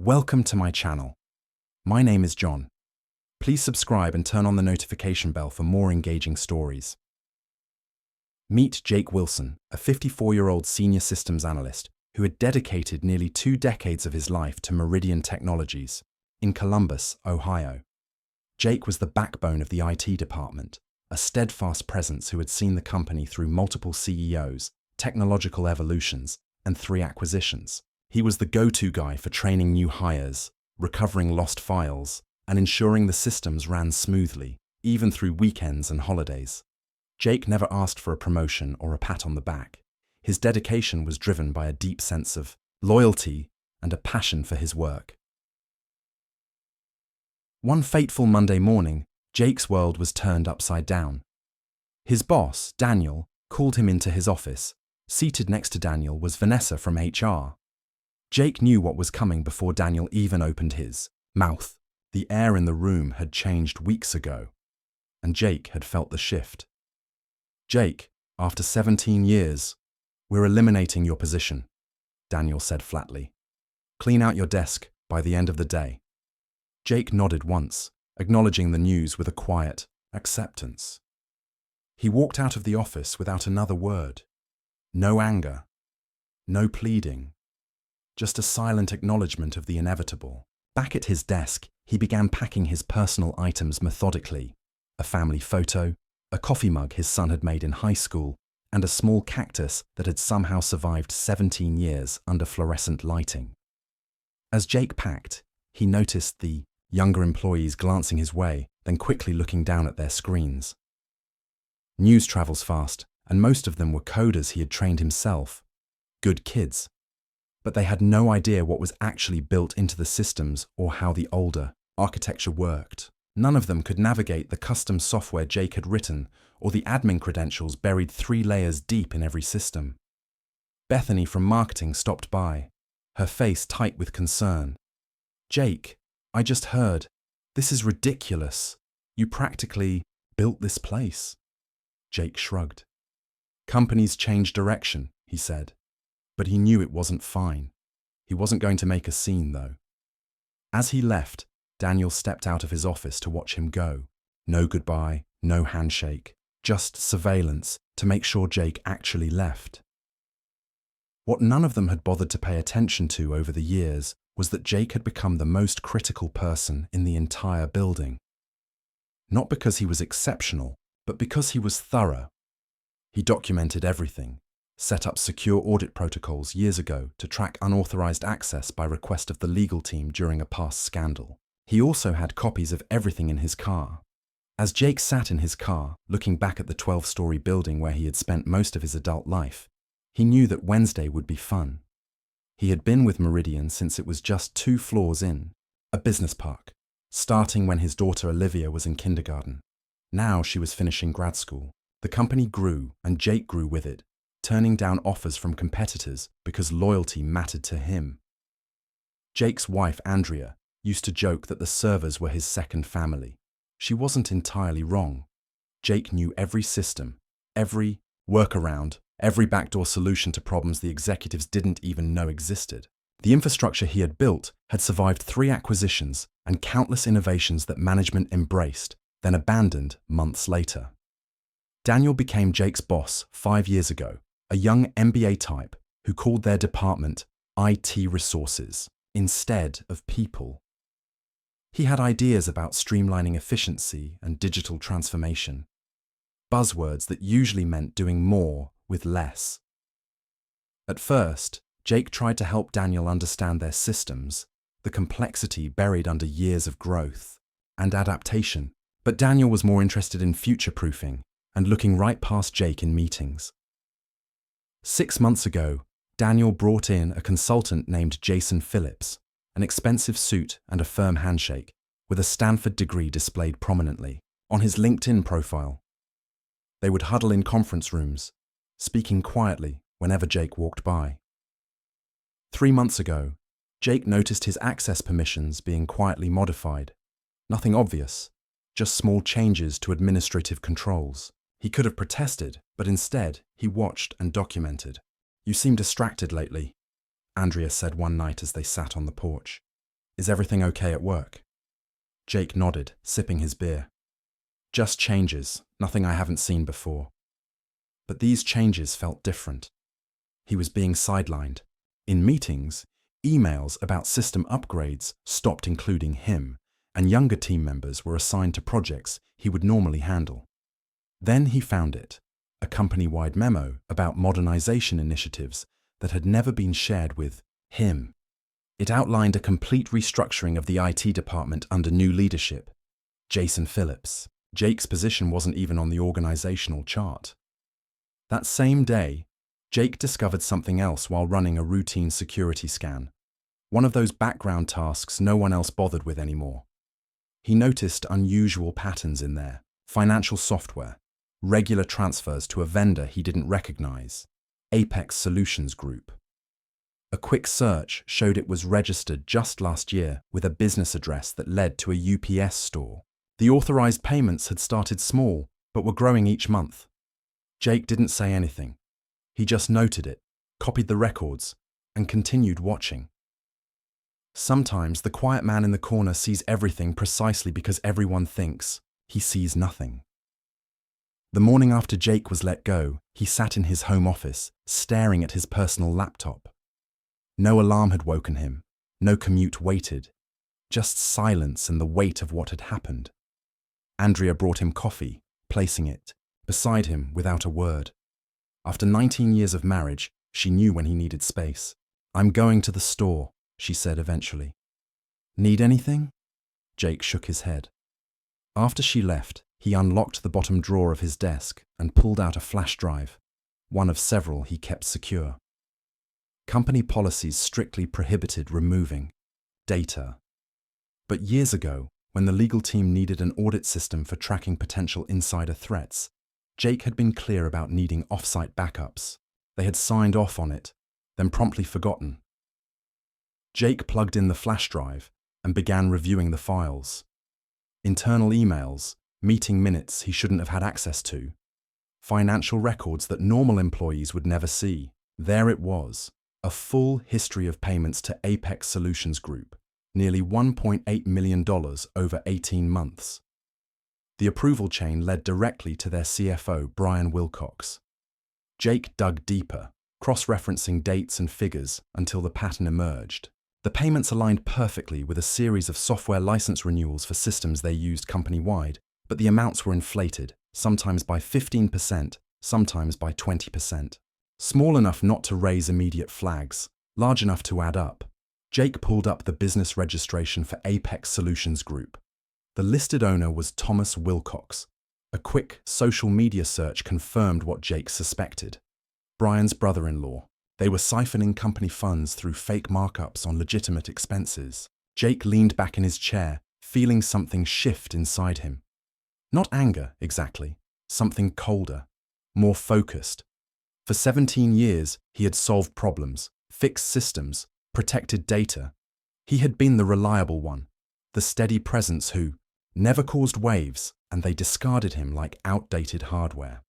Welcome to my channel. My name is John. Please subscribe and turn on the notification bell for more engaging stories. Meet Jake Wilson, a 54-year-old senior systems analyst who had dedicated nearly 2 decades of his life to Meridian Technologies in Columbus, Ohio. Jake was the backbone of the IT department, a steadfast presence who had seen the company through multiple CEOs, technological evolutions, and 3 acquisitions. He was the go-to guy for training new hires, recovering lost files, and ensuring the systems ran smoothly, even through weekends and holidays. Jake never asked for a promotion or a pat on the back. His dedication was driven by a deep sense of loyalty and a passion for his work. One fateful Monday morning, Jake's world was turned upside down. His boss, Daniel, called him into his office. Seated next to Daniel was Vanessa from HR. Jake knew what was coming before Daniel even opened his mouth. The air in the room had changed weeks ago, and Jake had felt the shift. "Jake, after 17 years, we're eliminating your position," Daniel said flatly. "Clean out your desk by the end of the day." Jake nodded once, acknowledging the news with a quiet acceptance. He walked out of the office without another word. No anger, no pleading, just a silent acknowledgement of the inevitable. Back at his desk, he began packing his personal items methodically: a family photo, a coffee mug his son had made in high school, and a small cactus that had somehow survived 17 years under fluorescent lighting. As Jake packed, he noticed the younger employees glancing his way, then quickly looking down at their screens. News travels fast, and most of them were coders he had trained himself. Good kids. But they had no idea what was actually built into the systems or how the older architecture worked. None of them could navigate the custom software Jake had written or the admin credentials buried 3 layers deep in every system. Bethany from marketing stopped by, her face tight with concern. "Jake, I just heard. This is ridiculous. You practically built this place." Jake shrugged. "Companies change direction," he said. But he knew it wasn't fine. He wasn't going to make a scene, though. As he left, Daniel stepped out of his office to watch him go. No goodbye, no handshake, just surveillance to make sure Jake actually left. What none of them had bothered to pay attention to over the years was that Jake had become the most critical person in the entire building. Not because he was exceptional, but because he was thorough. He documented everything, set up secure audit protocols years ago to track unauthorized access by request of the legal team during a past scandal. He also had copies of everything in his car. As Jake sat in his car, looking back at the 12-story building where he had spent most of his adult life, he knew that Wednesday would be fun. He had been with Meridian since it was just 2 floors in, a business park, starting when his daughter Olivia was in kindergarten. Now she was finishing grad school. The company grew, and Jake grew with it, turning down offers from competitors because loyalty mattered to him. Jake's wife, Andrea, used to joke that the servers were his second family. She wasn't entirely wrong. Jake knew every system, every workaround, every backdoor solution to problems the executives didn't even know existed. The infrastructure he had built had survived 3 acquisitions and countless innovations that management embraced, then abandoned months later. Daniel became Jake's boss 5 years ago, a young MBA type who called their department IT resources instead of people. He had ideas about streamlining efficiency and digital transformation, buzzwords that usually meant doing more with less. At first, Jake tried to help Daniel understand their systems, the complexity buried under years of growth and adaptation, but Daniel was more interested in future-proofing and looking right past Jake in meetings. 6 months ago, Daniel brought in a consultant named Jason Phillips, an expensive suit and a firm handshake, with a Stanford degree displayed prominently on his LinkedIn profile. They would huddle in conference rooms, speaking quietly whenever Jake walked by. 3 months ago, Jake noticed his access permissions being quietly modified. Nothing obvious, just small changes to administrative controls. He could have protested, but instead, he watched and documented. "You seem distracted lately," Andrea said one night as they sat on the porch. Is everything okay at work? Jake nodded, sipping his beer. Just changes, nothing I haven't seen before. But these changes felt different. He was being sidelined. In meetings, emails about system upgrades stopped including him, and younger team members were assigned to projects he would normally handle. Then he found it, a company-wide memo about modernization initiatives that had never been shared with him. It outlined a complete restructuring of the IT department under new leadership. Jason Phillips. Jake's position wasn't even on the organizational chart. That same day, Jake discovered something else while running a routine security scan. One of those background tasks no one else bothered with anymore. He noticed unusual patterns in there: financial software, regular transfers to a vendor he didn't recognize, Apex Solutions Group. A quick search showed it was registered just last year with a business address that led to a UPS store. The authorized payments had started small, but were growing each month. Jake didn't say anything. He just noted it, copied the records, and continued watching. Sometimes the quiet man in the corner sees everything precisely because everyone thinks he sees nothing. The morning after Jake was let go, he sat in his home office, staring at his personal laptop. No alarm had woken him, no commute waited, just silence and the weight of what had happened. Andrea brought him coffee, placing it beside him without a word. After 19 years of marriage, she knew when he needed space. "I'm going to the store," she said eventually. "Need anything?" Jake shook his head. After she left, he unlocked the bottom drawer of his desk and pulled out a flash drive, one of several he kept secure. Company policies strictly prohibited removing data. But years ago, when the legal team needed an audit system for tracking potential insider threats, Jake had been clear about needing off-site backups. They had signed off on it, then promptly forgotten. Jake plugged in the flash drive and began reviewing the files. Internal emails, meeting minutes he shouldn't have had access to, financial records that normal employees would never see. There it was, a full history of payments to Apex Solutions Group, nearly $1.8 million over 18 months. The approval chain led directly to their CFO, Brian Wilcox. Jake dug deeper, cross-referencing dates and figures until the pattern emerged. The payments aligned perfectly with a series of software license renewals for systems they used company-wide, but the amounts were inflated, sometimes by 15%, sometimes by 20%. Small enough not to raise immediate flags, large enough to add up. Jake pulled up the business registration for Apex Solutions Group. The listed owner was Thomas Wilcox. A quick social media search confirmed what Jake suspected. Brian's brother-in-law. They were siphoning company funds through fake markups on legitimate expenses. Jake leaned back in his chair, feeling something shift inside him. Not anger, exactly. Something colder, more focused. For 17 years, he had solved problems, fixed systems, protected data. He had been the reliable one, the steady presence who never caused waves, and they discarded him like outdated hardware.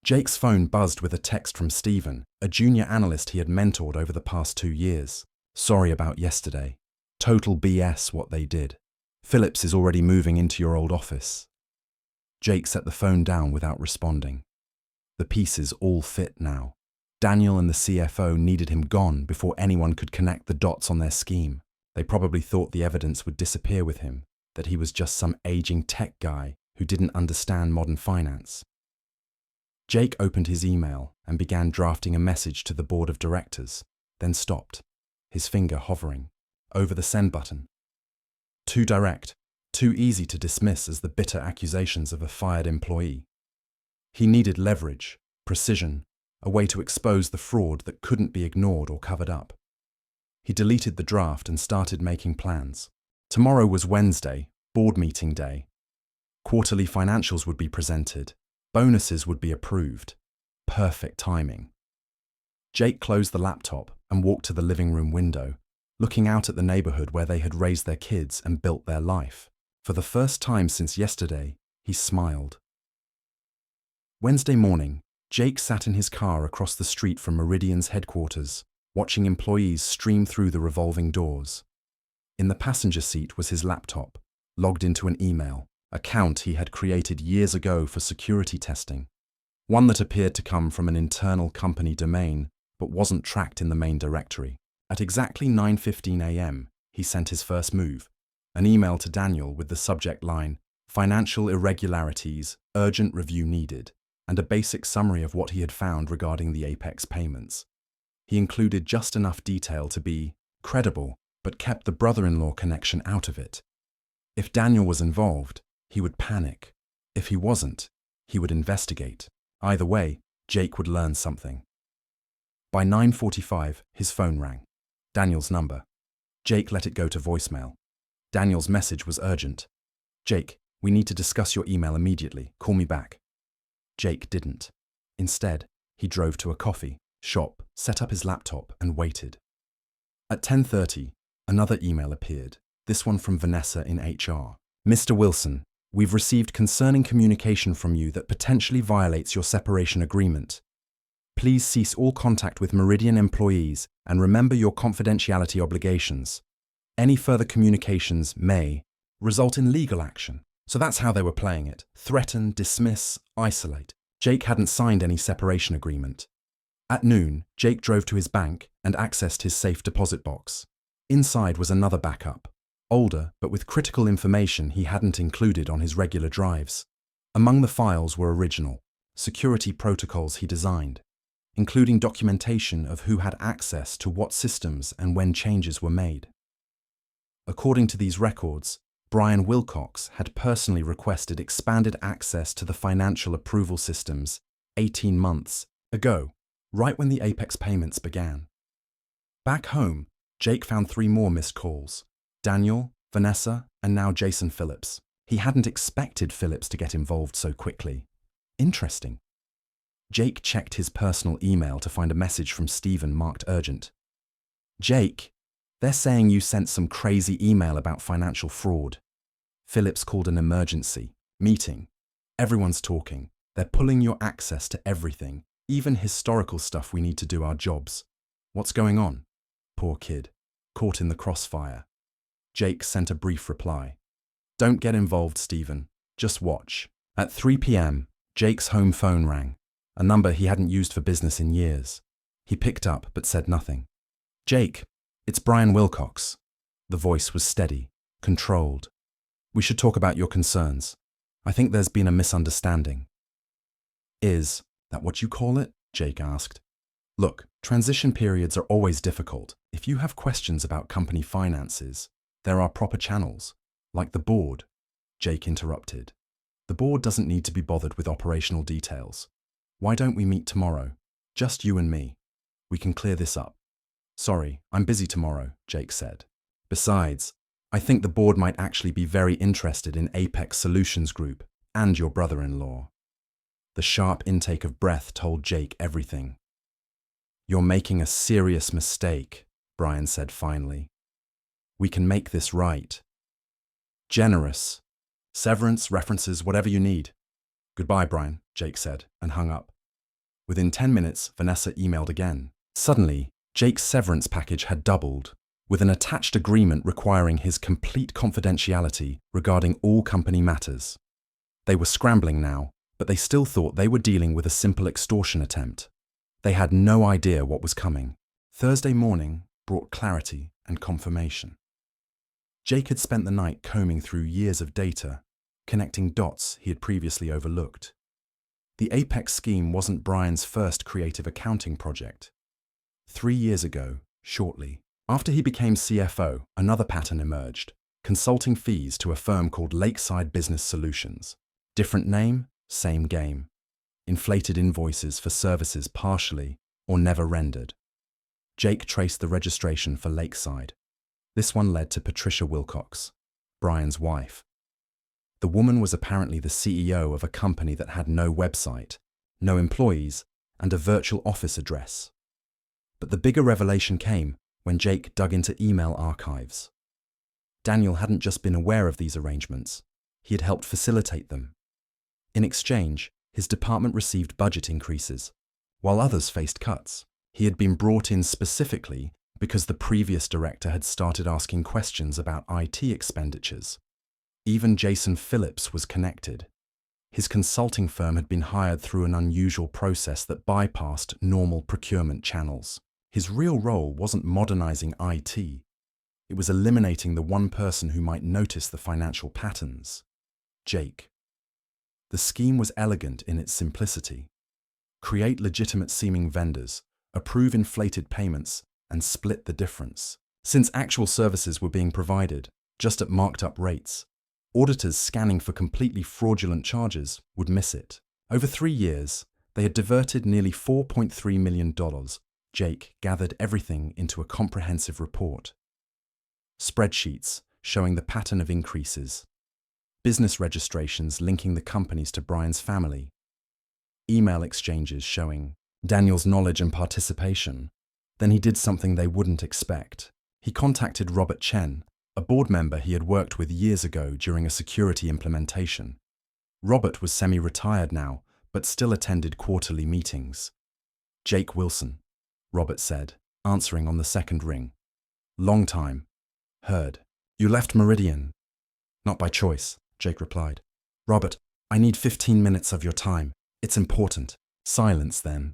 Jake's phone buzzed with a text from Stephen, a junior analyst he had mentored over the past 2 years. "Sorry about yesterday. Total BS what they did. Phillips is already moving into your old office." Jake set the phone down without responding. The pieces all fit now. Daniel and the CFO needed him gone before anyone could connect the dots on their scheme. They probably thought the evidence would disappear with him, that he was just some aging tech guy who didn't understand modern finance. Jake opened his email and began drafting a message to the board of directors, then stopped, his finger hovering over the send button. Too direct, too easy to dismiss as the bitter accusations of a fired employee. He needed leverage, precision, a way to expose the fraud that couldn't be ignored or covered up. He deleted the draft and started making plans. Tomorrow was Wednesday, board meeting day. Quarterly financials would be presented. Bonuses would be approved. Perfect timing. Jake closed the laptop and walked to the living room window, looking out at the neighborhood where they had raised their kids and built their life. For the first time since yesterday, he smiled. Wednesday morning, Jake sat in his car across the street from Meridian's headquarters, watching employees stream through the revolving doors. In the passenger seat was his laptop, logged into an email account he had created years ago for security testing, one that appeared to come from an internal company domain but wasn't tracked in the main directory. At exactly 9:15 a.m., he sent his first move, an email to Daniel with the subject line, "Financial irregularities, urgent review needed," and a basic summary of what he had found regarding the Apex payments. He included just enough detail to be credible, but kept the brother-in-law connection out of it. If Daniel was involved, he would panic. If he wasn't, he would investigate. Either way, Jake would learn something. By 9:45, his phone rang. Daniel's number. Jake let it go to voicemail. Daniel's message was urgent. "Jake, we need to discuss your email immediately. Call me back." Jake didn't. Instead, he drove to a coffee shop, set up his laptop, and waited. At 10:30, another email appeared, this one from Vanessa in HR. "Mr. Wilson, we've received concerning communication from you that potentially violates your separation agreement. Please cease all contact with Meridian employees and remember your confidentiality obligations. Any further communications may result in legal action." So that's how they were playing it. Threaten, dismiss, isolate. Jake hadn't signed any separation agreement. At noon, Jake drove to his bank and accessed his safe deposit box. Inside was another backup, older but with critical information he hadn't included on his regular drives. Among the files were original, security protocols he designed, including documentation of who had access to what systems and when changes were made. According to these records, Brian Wilcox had personally requested expanded access to the financial approval systems 18 months ago, right when the Apex payments began. Back home, Jake found 3 more missed calls: Daniel, Vanessa, and now Jason Phillips. He hadn't expected Phillips to get involved so quickly. Interesting. Jake checked his personal email to find a message from Stephen marked urgent. "Jake, they're saying you sent some crazy email about financial fraud." Phillips called an emergency meeting. "Everyone's talking. They're pulling your access to everything, even historical stuff we need to do our jobs. What's going on?" Poor kid, caught in the crossfire. Jake sent a brief reply. "Don't get involved, Stephen. Just watch." At 3 p.m., Jake's home phone rang, a number he hadn't used for business in years. He picked up but said nothing. "Jake, it's Brian Wilcox." The voice was steady, controlled. "We should talk about your concerns. I think there's been a misunderstanding." "Is that what you call it?" Jake asked. "Look, transition periods are always difficult. If you have questions about company finances, there are proper channels, like the board." Jake interrupted. "The board doesn't need to be bothered with operational details. Why don't we meet tomorrow? Just you and me. We can clear this up." "Sorry, I'm busy tomorrow," Jake said. "Besides, I think the board might actually be very interested in Apex Solutions Group and your brother-in-law." The sharp intake of breath told Jake everything. "You're making a serious mistake," Brian said finally. "We can make this right." "Generous. Severance, references, whatever you need." "Goodbye, Brian," Jake said, and hung up. Within 10 minutes, Vanessa emailed again. Suddenly, Jake's severance package had doubled, with an attached agreement requiring his complete confidentiality regarding all company matters. They were scrambling now, but they still thought they were dealing with a simple extortion attempt. They had no idea what was coming. Thursday morning brought clarity and confirmation. Jake had spent the night combing through years of data, connecting dots he had previously overlooked. The Apex scheme wasn't Brian's first creative accounting project. 3 years ago, shortly after he became CFO, another pattern emerged: consulting fees to a firm called Lakeside Business Solutions. Different name, same game. Inflated invoices for services partially or never rendered. Jake traced the registration for Lakeside. This one led to Patricia Wilcox, Brian's wife. The woman was apparently the CEO of a company that had no website, no employees, and a virtual office address. But the bigger revelation came when Jake dug into email archives. Daniel hadn't just been aware of these arrangements, he had helped facilitate them. In exchange, his department received budget increases, while others faced cuts. He had been brought in specifically because the previous director had started asking questions about IT expenditures. Even Jason Phillips was connected. His consulting firm had been hired through an unusual process that bypassed normal procurement channels. His real role wasn't modernizing IT. It was eliminating the one person who might notice the financial patterns: Jake. The scheme was elegant in its simplicity. Create legitimate-seeming vendors, approve inflated payments, and split the difference. Since actual services were being provided, just at marked-up rates, auditors scanning for completely fraudulent charges would miss it. Over 3 years, they had diverted nearly $4.3 million. Jake gathered everything into a comprehensive report. Spreadsheets showing the pattern of increases. Business registrations linking the companies to Brian's family. Email exchanges showing Daniel's knowledge and participation. Then he did something they wouldn't expect. He contacted Robert Chen, a board member he had worked with years ago during a security implementation. Robert was semi-retired now, but still attended quarterly meetings. "Jake Wilson," Robert said, answering on the second ring. "Long time. Heard. You left Meridian." "Not by choice," Jake replied. "Robert, I need 15 minutes of your time. It's important." Silence then.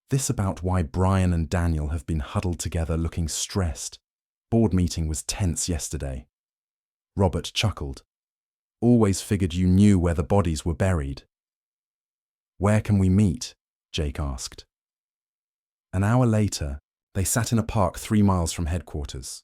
This about why Brian and Daniel have been huddled together looking stressed. Board meeting was tense yesterday. Robert chuckled. "Always figured you knew where the bodies were buried." "Where can we meet?" Jake asked. An hour later, they sat in a park 3 miles from headquarters.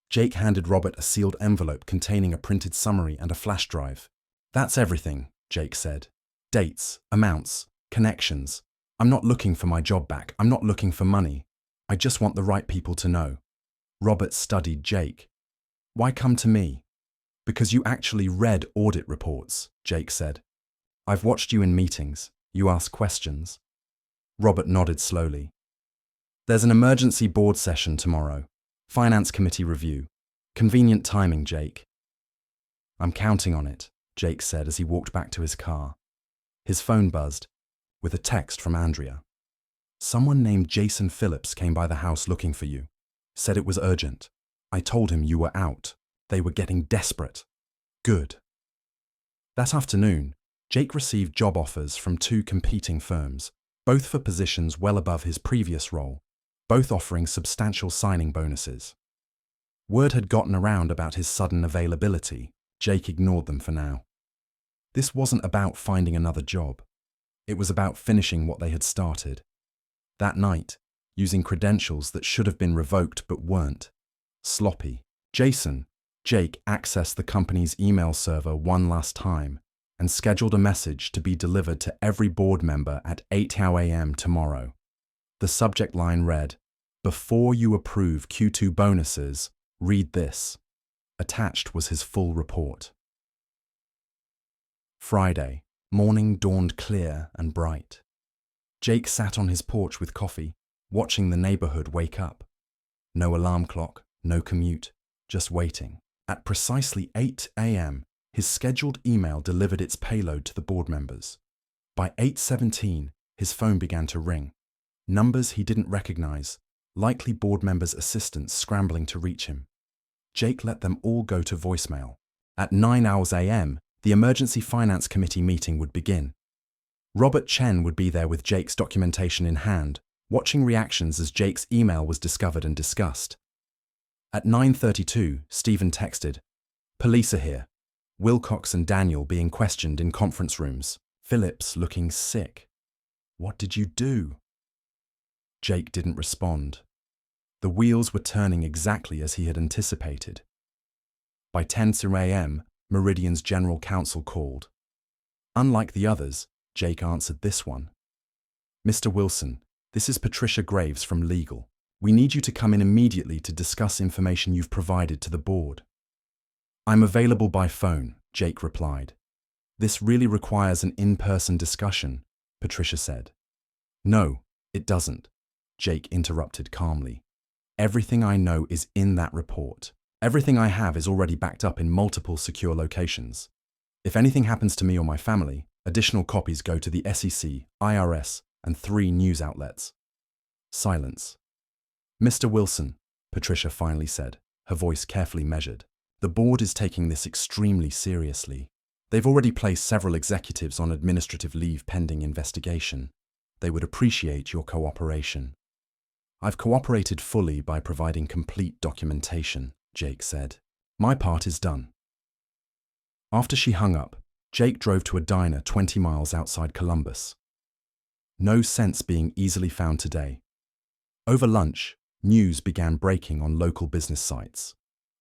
Jake handed Robert a sealed envelope containing a printed summary and a flash drive. "That's everything," Jake said. "Dates, amounts, connections. I'm not looking for my job back. I'm not looking for money. I just want the right people to know." Robert studied Jake. "Why come to me?" "Because you actually read audit reports," Jake said. "I've watched you in meetings. You ask questions." Robert nodded slowly. "There's an emergency board session tomorrow. Finance committee review. Convenient timing, Jake." "I'm counting on it," Jake said as he walked back to his car. His phone buzzed, with a text from Andrea. "Someone named Jason Phillips came by the house looking for you. Said it was urgent. I told him you were out. They were getting desperate." "Good." That afternoon, Jake received job offers from 2 competing firms, both for positions well above his previous role, both offering substantial signing bonuses. Word had gotten around about his sudden availability. Jake ignored them for now. This wasn't about finding another job. It was about finishing what they had started. That night, using credentials that should have been revoked but weren't. Sloppy. Jake accessed the company's email server one last time and scheduled a message to be delivered to every board member at 8 a.m. tomorrow. The subject line read, "Before you approve Q2 bonuses, read this." Attached was his full report. Friday. Morning dawned clear and bright. Jake sat on his porch with coffee, watching the neighborhood wake up. No alarm clock, no commute, just waiting. At precisely 8 a.m., his scheduled email delivered its payload to the board members. By 8:17, his phone began to ring. Numbers he didn't recognize, likely board members' assistants scrambling to reach him. Jake let them all go to voicemail. At 9 a.m., the emergency finance committee meeting would begin. Robert Chen would be there with Jake's documentation in hand, watching reactions as Jake's email was discovered and discussed. At 9:32, Stephen texted, "Police are here. Wilcox and Daniel being questioned in conference rooms. Phillips looking sick. What did you do?" Jake didn't respond. The wheels were turning exactly as he had anticipated. By 10 a.m., Meridian's general counsel called. Unlike the others, Jake answered this one. "Mr. Wilson, this is Patricia Graves from Legal. We need you to come in immediately to discuss information you've provided to the board." "I'm available by phone," Jake replied. "This really requires an in-person discussion," Patricia said. "No, it doesn't," Jake interrupted calmly. "Everything I know is in that report. Everything I have is already backed up in multiple secure locations. If anything happens to me or my family, additional copies go to the SEC, IRS, and 3 news outlets." Silence. Mr. Wilson, Patricia finally said, her voice carefully measured. The board is taking this extremely seriously. They've already placed several executives on administrative leave pending investigation. They would appreciate your cooperation. I've cooperated fully by providing complete documentation, Jake said. My part is done. After she hung up, Jake drove to a diner 20 miles outside Columbus. No sense being easily found today. Over lunch, news began breaking on local business sites.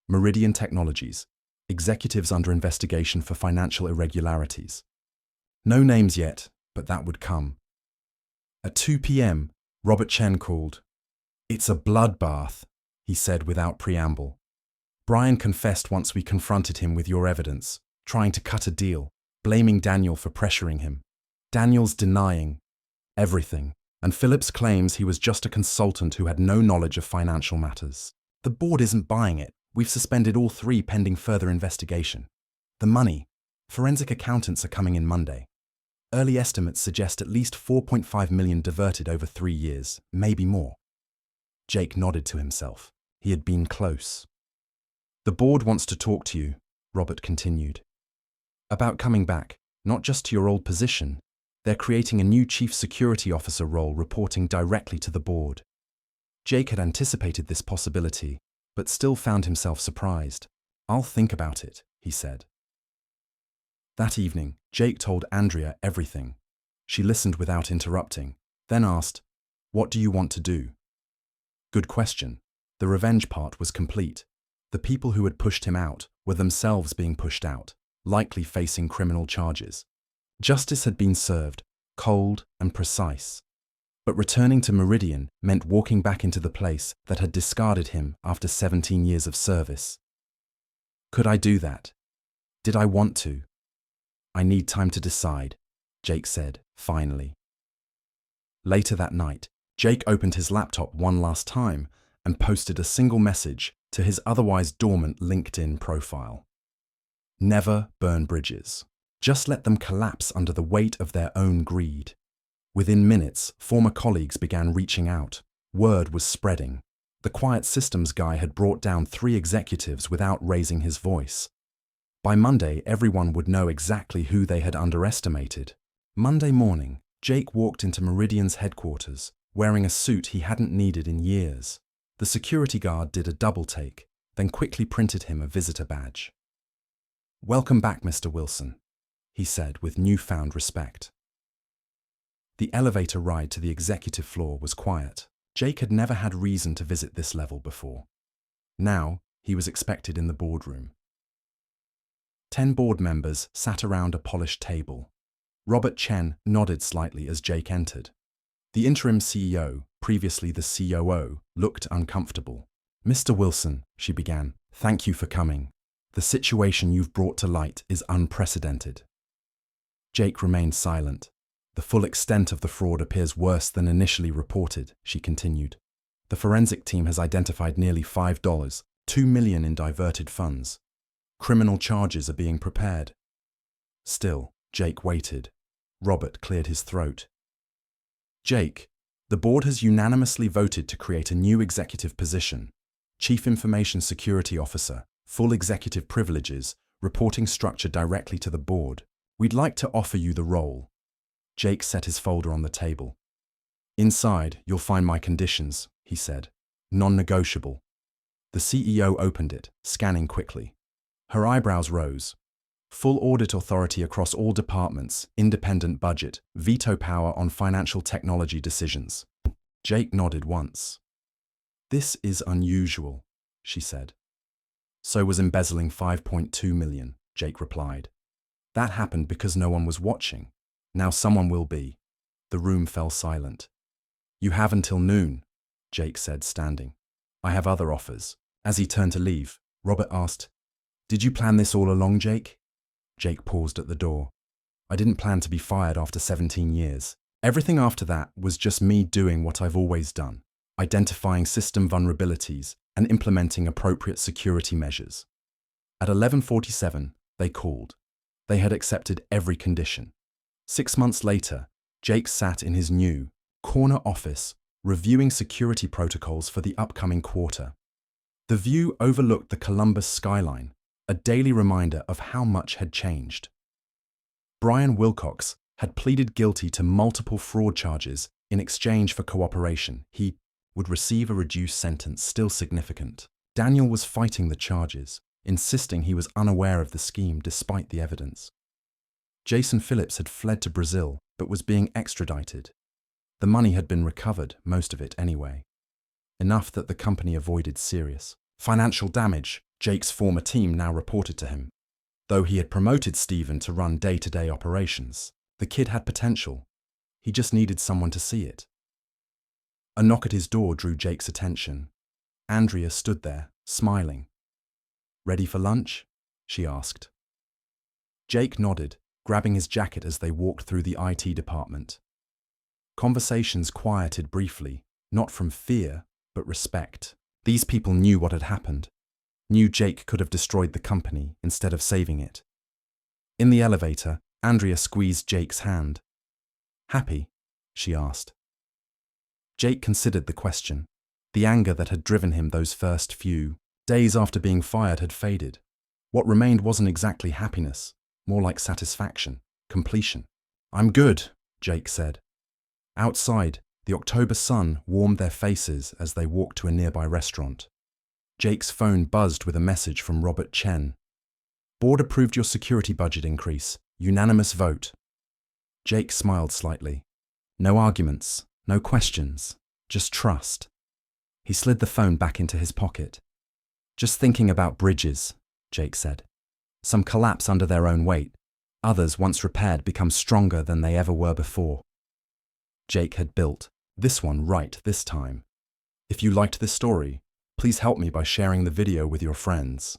Meridian Technologies, executives under investigation for financial irregularities. No names yet, but that would come. At 2 p.m., Robert Chen called. It's a bloodbath, he said without preamble. Brian confessed once we confronted him with your evidence, trying to cut a deal, blaming Daniel for pressuring him. Daniel's denying everything, and Phillips claims he was just a consultant who had no knowledge of financial matters. The board isn't buying it. We've suspended all three pending further investigation. The money. Forensic accountants are coming in Monday. Early estimates suggest at least $4.5 million diverted over 3 years, maybe more. Jake nodded to himself. He had been close. The board wants to talk to you, Robert continued. About coming back, not just to your old position. They're creating a new chief security officer role reporting directly to the board. Jake had anticipated this possibility, but still found himself surprised. I'll think about it, he said. That evening, Jake told Andrea everything. She listened without interrupting, then asked, "What do you want to do?" Good question. The revenge part was complete. The people who had pushed him out were themselves being pushed out, likely facing criminal charges. Justice had been served, cold and precise. But returning to Meridian meant walking back into the place that had discarded him after 17 years of service. Could I do that? Did I want to? I need time to decide, Jake said, finally. Later that night, Jake opened his laptop one last time and posted a single message to his otherwise dormant LinkedIn profile. Never burn bridges. Just let them collapse under the weight of their own greed. Within minutes, former colleagues began reaching out. Word was spreading. The quiet systems guy had brought down 3 executives without raising his voice. By Monday, everyone would know exactly who they had underestimated. Monday morning, Jake walked into Meridian's headquarters, wearing a suit he hadn't needed in years. The security guard did a double take, then quickly printed him a visitor badge. "Welcome back, Mr. Wilson," he said with newfound respect. The elevator ride to the executive floor was quiet. Jake had never had reason to visit this level before. Now, he was expected in the boardroom. 10 board members sat around a polished table. Robert Chen nodded slightly as Jake entered. The interim CEO, previously the COO, looked uncomfortable. "Mr. Wilson," she began, "thank you for coming. The situation you've brought to light is unprecedented." Jake remained silent. "The full extent of the fraud appears worse than initially reported," she continued. "The forensic team has identified nearly $5, $2 million in diverted funds. Criminal charges are being prepared." Still, Jake waited. Robert cleared his throat. "Jake, the board has unanimously voted to create a new executive position, Chief Information Security Officer, full executive privileges, reporting structure directly to the board. We'd like to offer you the role." Jake set his folder on the table. "Inside, you'll find my conditions," he said. "Non-negotiable." The CEO opened it, scanning quickly. Her eyebrows rose. "Full audit authority across all departments, independent budget, veto power on financial technology decisions." Jake nodded once. "This is unusual," she said. "So was embezzling $5.2 million, Jake replied. "That happened because no one was watching. Now someone will be." The room fell silent. "You have until noon," Jake said, standing. "I have other offers." As he turned to leave, Robert asked, "Did you plan this all along, Jake?" Jake paused at the door. "I didn't plan to be fired after 17 years. Everything after that was just me doing what I've always done, identifying system vulnerabilities and implementing appropriate security measures." At 11:47, they called. They had accepted every condition. 6 months later, Jake sat in his new corner office, reviewing security protocols for the upcoming quarter. The view overlooked the Columbus skyline, a daily reminder of how much had changed. Brian Wilcox had pleaded guilty to multiple fraud charges in exchange for cooperation. He would receive a reduced sentence, still significant. Daniel was fighting the charges, insisting he was unaware of the scheme despite the evidence. Jason Phillips had fled to Brazil, but was being extradited. The money had been recovered, most of it anyway. Enough that the company avoided serious financial damage. Jake's former team now reported to him. Though he had promoted Stephen to run day-to-day operations, the kid had potential. He just needed someone to see it. A knock at his door drew Jake's attention. Andrea stood there, smiling. "Ready for lunch?" she asked. Jake nodded, grabbing his jacket as they walked through the IT department. Conversations quieted briefly, not from fear, but respect. These people knew what had happened, knew Jake could have destroyed the company instead of saving it. In the elevator, Andrea squeezed Jake's hand. "Happy?" she asked. Jake considered the question. The anger that had driven him those first few days after being fired had faded. What remained wasn't exactly happiness, more like satisfaction, completion. "I'm good," Jake said. Outside, the October sun warmed their faces as they walked to a nearby restaurant. Jake's phone buzzed with a message from Robert Chen. "Board approved your security budget increase. Unanimous vote." Jake smiled slightly. No arguments, no questions, just trust. He slid the phone back into his pocket. "Just thinking about bridges," Jake said. "Some collapse under their own weight. Others, once repaired, become stronger than they ever were before." Jake had built this one right this time. If you liked this story, please help me by sharing the video with your friends.